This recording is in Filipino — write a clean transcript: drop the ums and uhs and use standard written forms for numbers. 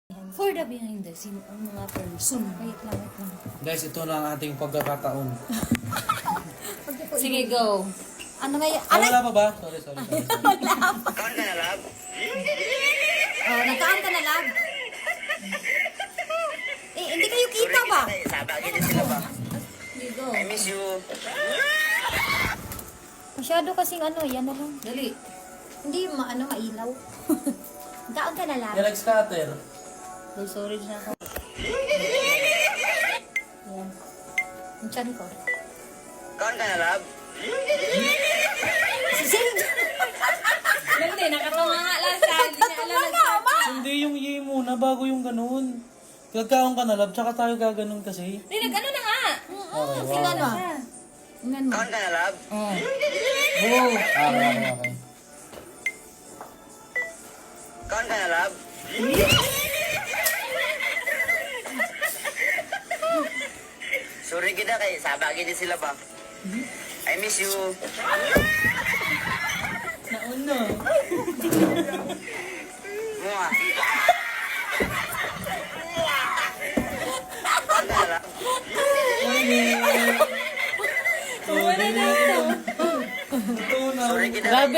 For the behind the scene, ang mga person. Wait lang. Guys, ito na ang ating pagkakataon. Sige, go. Ano nga yun? Wala pa ba? Sorry. Kaon ka na, love? Oh, nagkaan ka na, love. Eh, hindi kayo kita ba? Sabagin din sila ba? Sige, go. I miss you. Masyado kasing ano, yan na lang. Dali. Hindi mailaw. Nagkaan ka na, love. Yan nag-scatter. Sorry na ako. Yan. Ang tiyan ko. Kaon ka na, love? Hindi, nakatawa nga lang sa hindi na alam Hindi yung yay muna bago yung ganun. Kagkaon ka na, love, tsaka tayo gaganon kasi. Hindi, nag-ano na nga. Okay, wow. Tingnan mo. Tingnan mo. Kaon ka na, love? Oh. Okay. Kaon ka na, love? Sorry kita kay sabagin din sila ba? I miss you. Nauna. Mua. Kaon ka na, love? Sorry na ito. Sorry kita. Grabe.